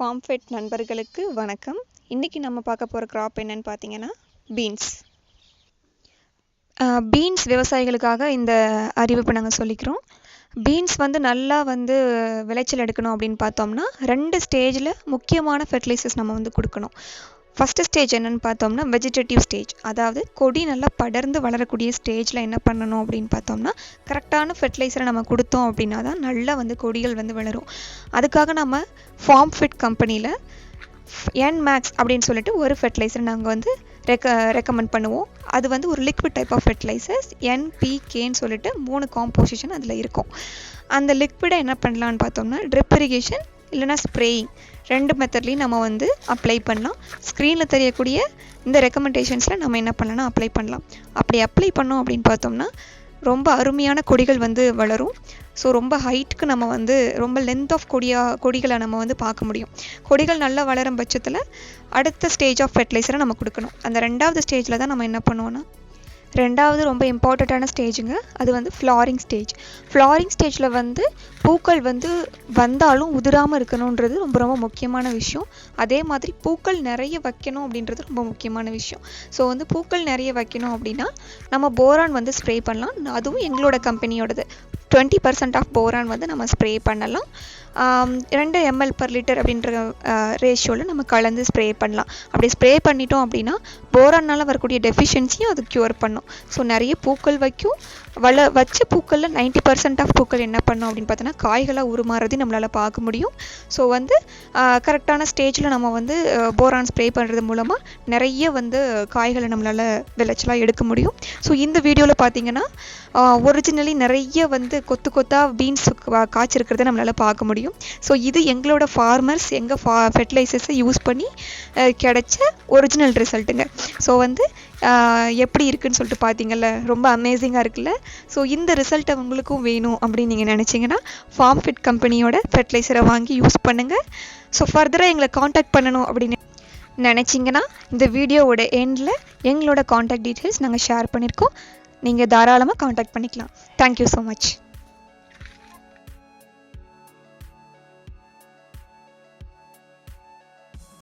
Form fed நண்பர்களுக்கு வணக்கம். இன்றைக்கி நம்ம பார்க்க போகிற கிராப் என்னன்னு பார்த்தீங்கன்னா பீன்ஸ். பீன்ஸ் விவசாயிகளுக்காக இந்த அறிவிப்பு நாங்கள் சொல்லிக்கிறோம். பீன்ஸ் நல்லா விளைச்சல் எடுக்கணும் அப்படின்னு பார்த்தோம்னா 2 ஸ்டேஜில் முக்கியமான ஃபெர்டிலைசர்ஸ் நம்ம கொடுக்கணும். ஃபஸ்ட்டு ஸ்டேஜ் என்னென்னு பார்த்தோம்னா வெஜிடேட்டிவ் ஸ்டேஜ், அதாவது கொடி நல்லா படர்ந்து வளரக்கூடிய ஸ்டேஜில் என்ன பண்ணணும் அப்படின்னு பார்த்தோம்னா கரெக்டான ஃபெர்டிலைசரை நம்ம கொடுத்தோம் அப்படின்னா தான் நல்லா கொடிகள் வளரும். அதுக்காக நம்ம ஃபார்ம் ஃபிட் கம்பெனியில் என்மேக்ஸ் அப்படின்னு சொல்லிட்டு ஒரு ஃபெர்டிலைசர் நாங்கள் ரெக்கமெண்ட் பண்ணுவோம். அது ஒரு லிக்விட் டைப் ஆஃப் ஃபெர்டிலைசர்ஸ், NPKன்னு சொல்லிட்டு 3 காம்போசிஷன் அதில் இருக்கும். அந்த லிக்விடை என்ன பண்ணலான்னு பார்த்தோம்னா ட்ரிப் இரிகேஷன் இல்லைனா ஸ்ப்ரேயிங் 2 மெத்தட்லேயும் நம்ம அப்ளை பண்ணலாம். ஸ்க்ரீனில் தெரியக்கூடிய இந்த ரெக்கமெண்டேஷன்ஸில் நம்ம என்ன பண்ணலாம்னா அப்ளை பண்ணலாம். அப்படி அப்ளை பண்ணோம் அப்படின்னு பார்த்தோம்னா ரொம்ப அருமையான கொடிகள் வளரும். ஸோ ரொம்ப ஹைட்டுக்கு நம்ம ரொம்ப லென்த் ஆஃப் கொடிகளை நம்ம பார்க்க முடியும். கொடிகள் நல்லா வளரும் பட்சத்தில் அடுத்த ஸ்டேஜ் ஆஃப் ஃபெர்டிலைசரை நம்ம கொடுக்கணும். அந்த 2வது ஸ்டேஜில் தான் நம்ம என்ன பண்ணுவோன்னா, 2வது ரொம்ப இம்பார்ட்டண்ட்டான ஸ்டேஜுங்க, அது ஃப்ளாரிங் ஸ்டேஜ். ஃப்ளாரிங் ஸ்டேஜில் பூக்கள் வந்தாலும் உதிராமல் இருக்கணுன்றது ரொம்ப ரொம்ப முக்கியமான விஷயம். அதே மாதிரி பூக்கள் நிறைய வைக்கணும் அப்படின்றது ரொம்ப முக்கியமான விஷயம். ஸோ பூக்கள் நிறைய வைக்கணும் அப்படின்னா நம்ம போரான் ஸ்ப்ரே பண்ணலாம். அதுவும் எங்களோட கம்பெனியோடது 20% ஆஃப் போரான் நம்ம ஸ்ப்ரே பண்ணலாம். 2 ml/லிட்டர் அப்படின்ற ரேஷியோவில் நம்ம கலந்து ஸ்ப்ரே பண்ணலாம். அப்படி ஸ்ப்ரே பண்ணிட்டோம் அப்படின்னா போரானால் வரக்கூடிய டெஃபிஷியன்சியும் அது க்யூர் பண்ணும். ஸோ நிறைய பூக்கள் வைக்கும். வச்ச பூக்களில் 90% ஆஃப் பூக்கள் என்ன பண்ணும் அப்படின்னு பார்த்தோன்னா காய்களாக உருமாறதையும் நம்மளால் பார்க்க முடியும். ஸோ கரெக்டான ஸ்டேஜில் நம்ம போரான் ஸ்ப்ரே பண்ணுறது மூலமாக நிறைய காய்களை நம்மளால் விளைச்சலாக எடுக்க முடியும். ஸோ இந்த வீடியோவில் பார்த்தீங்கன்னா ஒரிஜினலி நிறைய கொத்து கொத்தாக பீன்ஸ் காய்ச்சிருக்கிறத நம்மளால் பார்க்க முடியும். ஸோ இது எங்களோட ஃபார்மர்ஸ் எங்கள் ஃபெர்டிலைசர்ஸை யூஸ் பண்ணி கிடைச்ச ஒரிஜினல் ரிசல்ட்டுங்க. ஸோ எப்படி இருக்குன்னு சொல்லிட்டு பார்த்தீங்கல்ல, ரொம்ப அமேசிங்காக இருக்குல்ல. ஸோ இந்த ரிசல்ட்டை உங்களுக்கும் வேணும் அப்படின்னு நீங்கள் நினச்சிங்கன்னா ஃபார்ம் ஃபிட் கம்பெனியோட ஃபெர்டிலைசரை வாங்கி யூஸ் பண்ணுங்கள். ஸோ ஃபர்தராக எங்களை காண்டாக்ட் பண்ணணும் அப்படின்னு நினச்சிங்கன்னா இந்த வீடியோவோட எண்டில் எங்களோட காண்டாக்ட் டீட்டெயில்ஸ் நாங்கள் ஷேர் பண்ணியிருக்கோம். நீங்கள் தாராளமாக காண்டாக்ட் பண்ணிக்கலாம். Thank you so much.